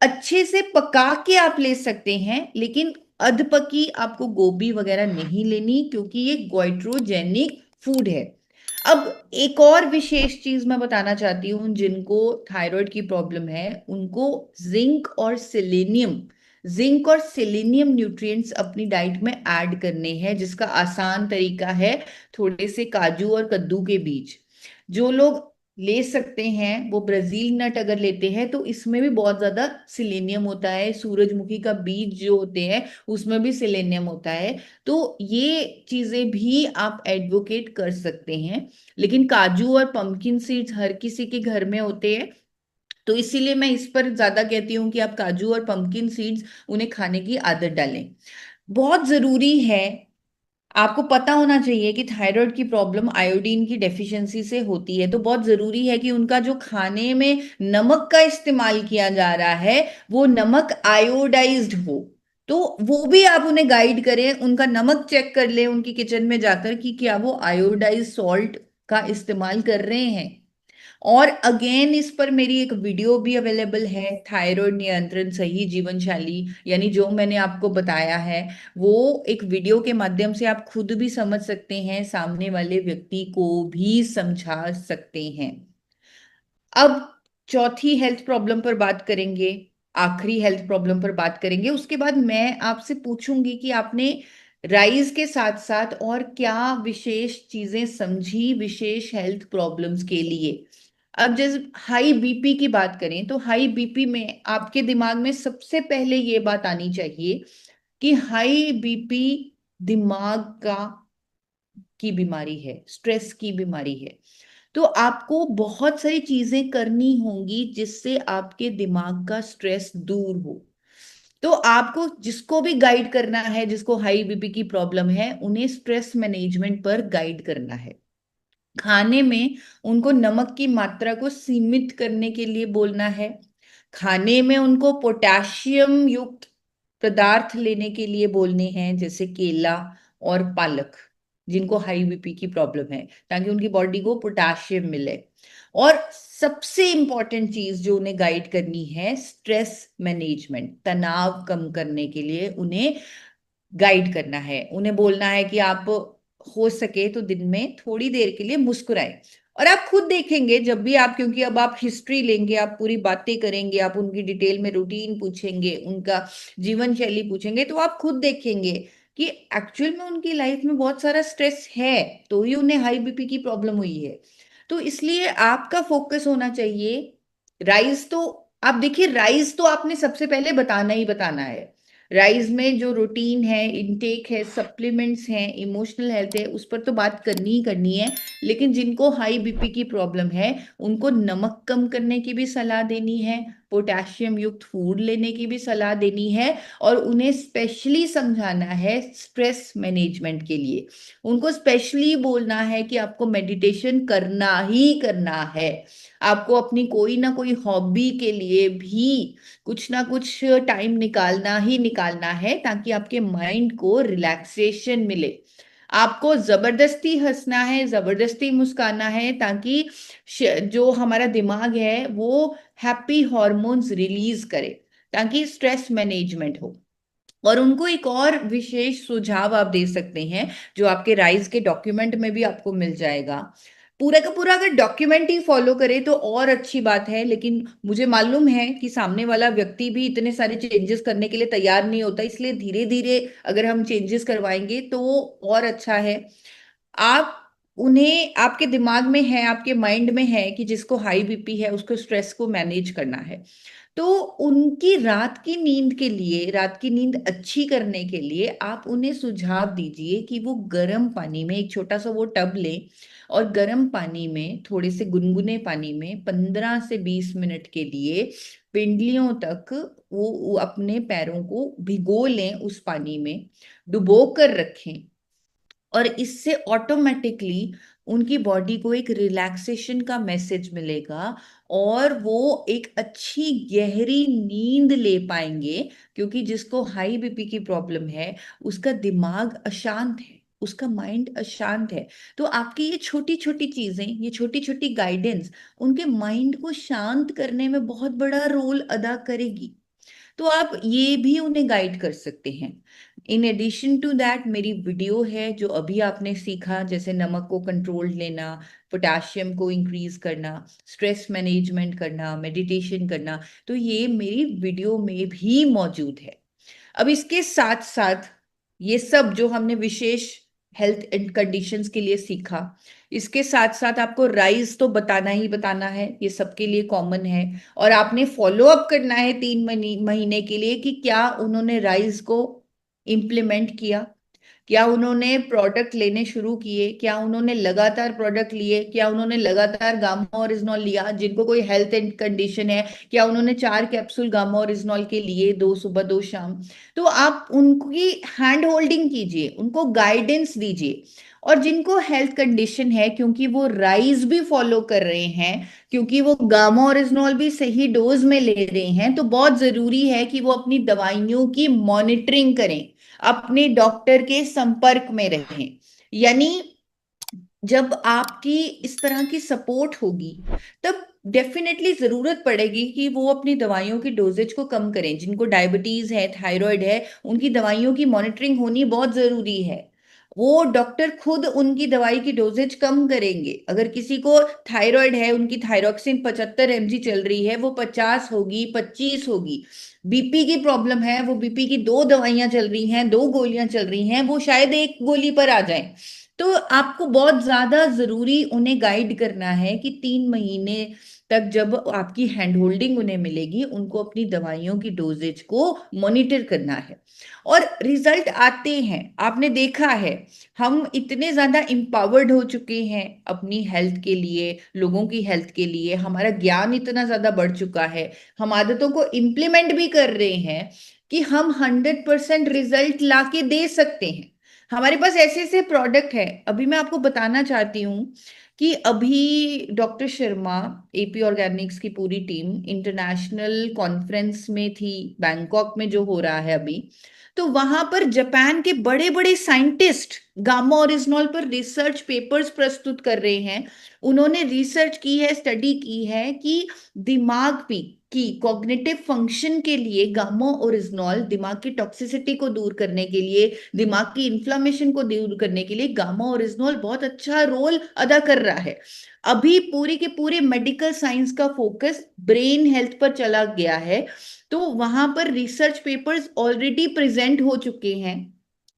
अच्छे से पका के आप ले सकते हैं, लेकिन अधपकी आपको गोभी वगैरह नहीं लेनी, क्योंकि ये गोइट्रोजेनिक फूड है। अब एक और विशेष चीज मैं बताना चाहती हूँ, जिनको थायराइड की प्रॉब्लम है उनको जिंक और सेलेनियम न्यूट्रिएंट्स अपनी डाइट में ऐड करने हैं, जिसका आसान तरीका है थोड़े से काजू और कद्दू के बीज। जो लोग ले सकते हैं वो ब्राजील नट अगर लेते हैं तो इसमें भी बहुत ज्यादा सिलेनियम होता है, सूरजमुखी का बीज जो होते हैं उसमें भी सिलेनियम होता है। तो ये चीजें भी आप एडवोकेट कर सकते हैं। लेकिन काजू और पंपकिन सीड्स हर किसी के घर में होते हैं, तो इसीलिए मैं इस पर ज्यादा कहती हूँ कि आप काजू और पंपकिन सीड्स उन्हें खाने की आदत डालें। बहुत जरूरी है, आपको पता होना चाहिए कि थायराइड की प्रॉब्लम आयोडीन की डेफिशिएंसी से होती है। तो बहुत जरूरी है कि उनका जो खाने में नमक का इस्तेमाल किया जा रहा है वो नमक आयोडाइज्ड हो। तो वो भी आप उन्हें गाइड करें, उनका नमक चेक कर लें उनकी किचन में जाकर कि क्या वो आयोडाइज सॉल्ट का इस्तेमाल कर रहे हैं। और अगेन इस पर मेरी एक वीडियो भी अवेलेबल है, थायराइड नियंत्रण सही जीवन शैली, यानी जो मैंने आपको बताया है वो एक वीडियो के माध्यम से आप खुद भी समझ सकते हैं, सामने वाले व्यक्ति को भी समझा सकते हैं। अब चौथी हेल्थ प्रॉब्लम पर बात करेंगे, आखिरी हेल्थ प्रॉब्लम पर बात करेंगे। उसके बाद मैं आपसे पूछूंगी कि आपने राइज के साथ साथ और क्या विशेष चीजें समझी विशेष हेल्थ प्रॉब्लम्स के लिए। अब जैसे हाई बीपी की बात करें, तो हाई बीपी में आपके दिमाग में सबसे पहले ये बात आनी चाहिए कि हाई बीपी दिमाग का की बीमारी है, स्ट्रेस की बीमारी है। तो आपको बहुत सारी चीजें करनी होंगी जिससे आपके दिमाग का स्ट्रेस दूर हो। तो आपको जिसको भी गाइड करना है, जिसको हाई बीपी की प्रॉब्लम है, उन्हें स्ट्रेस मैनेजमेंट पर गाइड करना है। खाने में उनको नमक की मात्रा को सीमित करने के लिए बोलना है। खाने में उनको पोटेशियम युक्त पदार्थ लेने के लिए बोलने हैं, जैसे केला और पालक, जिनको हाई बीपी की प्रॉब्लम है, ताकि उनकी बॉडी को पोटेशियम मिले। और सबसे इंपॉर्टेंट चीज जो उन्हें गाइड करनी है, स्ट्रेस मैनेजमेंट, तनाव कम करने के लिए उन्हें गाइड करना है। उन्हें बोलना है कि आप हो सके तो दिन में थोड़ी देर के लिए मुस्कुराएं। और आप खुद देखेंगे जब भी आप, क्योंकि अब आप हिस्ट्री लेंगे, आप पूरी बातें करेंगे, आप उनकी डिटेल में रूटीन पूछेंगे, उनका जीवन शैली पूछेंगे, तो आप खुद देखेंगे कि एक्चुअल में उनकी लाइफ में बहुत सारा स्ट्रेस है, तो ही उन्हें हाई बीपी की प्रॉब्लम हुई है। तो इसलिए आपका फोकस होना चाहिए राइस। तो आप देखिए, राइस तो आपने सबसे पहले बताना ही बताना है। राइस में जो रूटीन है, इनटेक है, सप्लीमेंट्स हैं, इमोशनल हेल्थ है, उस पर तो बात करनी ही करनी है। लेकिन जिनको हाई बीपी की प्रॉब्लम है, उनको नमक कम करने की भी सलाह देनी है, पोटेशियम युक्त फूड लेने की भी सलाह देनी है, और उन्हें स्पेशली समझाना है स्ट्रेस मैनेजमेंट के लिए। उनको स्पेशली बोलना है कि आपको मेडिटेशन करना ही करना है। आपको अपनी कोई ना कोई हॉबी के लिए भी कुछ ना कुछ टाइम निकालना ही निकालना है, ताकि आपके माइंड को रिलैक्सेशन मिले। आपको जबरदस्ती हंसना है, जबरदस्ती मुस्काना है, ताकि जो हमारा दिमाग है वो हैप्पी हॉर्मोन्स रिलीज करे, ताकि स्ट्रेस मैनेजमेंट हो। और उनको एक और विशेष सुझाव आप दे सकते हैं, जो आपके राइज के डॉक्यूमेंट में भी आपको मिल जाएगा। पूरा का पूरा अगर डॉक्यूमेंट ही फॉलो करे तो और अच्छी बात है, लेकिन मुझे मालूम है कि सामने वाला व्यक्ति भी इतने सारे चेंजेस करने के लिए तैयार नहीं होता, इसलिए धीरे धीरे अगर हम चेंजेस करवाएंगे तो और अच्छा है। आप उन्हें, आपके दिमाग में है, आपके माइंड में है कि जिसको हाई बीपी है उसको स्ट्रेस को मैनेज करना है। तो उनकी रात की नींद के लिए, रात की नींद अच्छी करने के लिए आप उन्हें सुझाव दीजिए कि वो गर्म पानी में, एक छोटा सा वो टब लें, और गर्म पानी में, थोड़े से गुनगुने पानी में 15 से 20 मिनट के लिए पिंडलियों तक वो अपने पैरों को भिगो लें, उस पानी में डुबो कर रखें। और इससे ऑटोमेटिकली उनकी बॉडी को एक रिलैक्सेशन का मैसेज मिलेगा, और वो एक अच्छी गहरी नींद ले पाएंगे। क्योंकि जिसको हाई बीपी की प्रॉब्लम है, उसका दिमाग अशांत है, उसका माइंड अशांत है। तो आपकी ये छोटी छोटी चीजें, ये छोटी छोटी गाइडेंस उनके माइंड को शांत करने में बहुत बड़ा रोल अदा करेगी। तो आप ये भी उन्हें गाइड कर सकते हैं। इन एडिशन टू दैट, मेरी वीडियो है जो अभी आपने सीखा, जैसे नमक को कंट्रोल लेना, पोटाशियम को इंक्रीज करना, स्ट्रेस मैनेजमेंट करना, मेडिटेशन करना, तो ये मेरी वीडियो में भी मौजूद है। अब इसके साथ साथ ये सब जो हमने विशेष हेल्थ एंड कंडीशंस के लिए सीखा, इसके साथ साथ आपको राइज तो बताना ही बताना है, ये सबके लिए कॉमन है। और आपने फॉलो अप करना है 3 महीने के लिए कि क्या उन्होंने राइज को इम्प्लीमेंट किया, क्या उन्होंने प्रोडक्ट लेने शुरू किए, क्या उन्होंने लगातार प्रोडक्ट लिए, क्या उन्होंने लगातार गामा ओरिजिनॉल लिया, जिनको कोई हेल्थ एंड कंडीशन है, क्या उन्होंने 4 कैप्सूल गामा ओरिजिनॉल के लिए, 2 सुबह 2 शाम। तो आप उनकी हैंड होल्डिंग कीजिए, उनको गाइडेंस दीजिए। और जिनको हेल्थ कंडीशन है, क्योंकि वो राइज भी फॉलो कर रहे हैं, क्योंकि वो गामा ओरिजिनॉल भी सही डोज में ले रहे हैं, तो बहुत जरूरी है कि वो अपनी दवाइयों की मॉनिटरिंग करें, अपने डॉक्टर के संपर्क में रहें। यानी जब आपकी इस तरह की सपोर्ट होगी, तब डेफिनेटली जरूरत पड़ेगी कि वो अपनी दवाइयों की डोजेज को कम करें। जिनको डायबिटीज है, थायराइड है, उनकी दवाइयों की मॉनिटरिंग होनी बहुत जरूरी है। वो डॉक्टर खुद उनकी दवाई की डोजेज कम करेंगे। अगर किसी को थायराइड है, उनकी थायरोक्सिन 75 mg चल रही है, वो 50 होगी, 25 होगी। बीपी की प्रॉब्लम है, वो बीपी की 2 दवाइयां चल रही हैं, 2 गोलियां चल रही हैं, वो शायद 1 गोली पर आ जाएं। तो आपको बहुत ज्यादा जरूरी उन्हें गाइड करना है कि 3 महीने तक जब आपकी हैंड होल्डिंग उन्हें मिलेगी, उनको अपनी दवाइयों की डोजेज को मॉनिटर करना है। और रिजल्ट आते हैं, आपने देखा है। हम इतने ज्यादा इम्पावर्ड हो चुके हैं अपनी हेल्थ के लिए, लोगों की हेल्थ के लिए, हमारा ज्ञान इतना ज्यादा बढ़ चुका है, हम आदतों को इम्प्लीमेंट भी कर रहे हैं कि हम 100% रिजल्ट ला के दे सकते हैं। हमारे पास ऐसे ऐसे प्रोडक्ट है। अभी मैं आपको बताना चाहती हूँ कि अभी डॉक्टर शर्मा, एपी ऑर्गेनिक्स की पूरी टीम इंटरनेशनल कॉन्फ्रेंस में थी, बैंकॉक में जो हो रहा है अभी। तो वहां पर जापान के बड़े बड़े साइंटिस्ट गामा ओरिजिनॉल पर रिसर्च पेपर्स प्रस्तुत कर रहे हैं। उन्होंने रिसर्च की है, स्टडी की है कि दिमाग की कॉग्निटिव फंक्शन के लिए गामा ओरिजिनॉल, दिमाग की टॉक्सिसिटी को दूर करने के लिए, दिमाग की इन्फ्लामेशन को दूर करने के लिए गामा ओरिजिनॉल बहुत अच्छा रोल अदा कर रहा है। अभी पूरी के पूरे मेडिकल साइंस का फोकस ब्रेन हेल्थ पर चला गया है। तो वहां पर रिसर्च पेपर्स ऑलरेडी प्रेजेंट हो चुके हैं।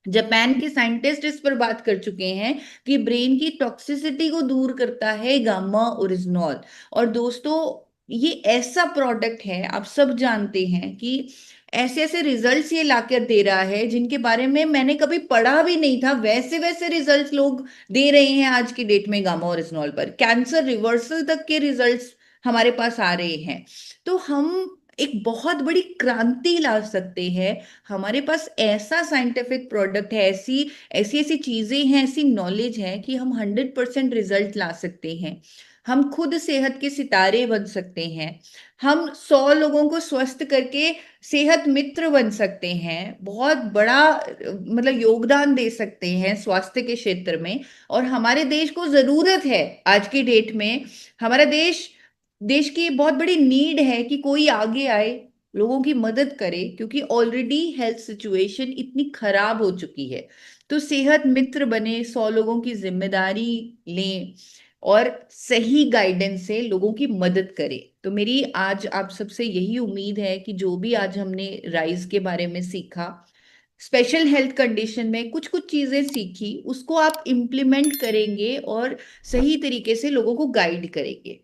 जापान के साइंटिस्ट इस पर बात कर चुके हैं कि ब्रेन की टॉक्सिसिटी को दूर करता है गामा ओरिजिनॉल। और दोस्तों, ये ऐसा प्रोडक्ट है, आप सब जानते हैं कि ऐसे ऐसे रिजल्ट्स ये लाकर दे रहा है जिनके बारे में मैंने कभी पढ़ा भी नहीं था। वैसे वैसे रिजल्ट्स लोग दे रहे हैं आज की डेट में गामा ओरिजिनॉल पर, कैंसर रिवर्सल तक के रिजल्ट्स हमारे पास आ रहे हैं। तो हम एक बहुत बड़ी क्रांति ला सकते हैं। हमारे पास ऐसा साइंटिफिक प्रोडक्ट है, ऐसी ऐसी ऐसी चीजें हैं, ऐसी नॉलेज है कि हम 100% रिजल्ट ला सकते हैं। हम खुद सेहत के सितारे बन सकते हैं। हम 100 लोगों को स्वस्थ करके सेहत मित्र बन सकते हैं। बहुत बड़ा मतलब योगदान दे सकते हैं स्वास्थ्य के क्षेत्र में। और हमारे देश को जरूरत है आज की डेट में। हमारा देश देश की बहुत बड़ी नीड है कि कोई आगे आए, लोगों की मदद करे, क्योंकि ऑलरेडी हेल्थ सिचुएशन इतनी खराब हो चुकी है। तो सेहत मित्र बने, 100 लोगों की जिम्मेदारी लें और सही गाइडेंस से लोगों की मदद करें। तो मेरी आज आप सबसे यही उम्मीद है कि जो भी आज हमने राइस के बारे में सीखा, स्पेशल हेल्थ कंडीशन में कुछ कुछ चीजें सीखी, उसको आप इम्प्लीमेंट करेंगे और सही तरीके से लोगों को गाइड करेंगे।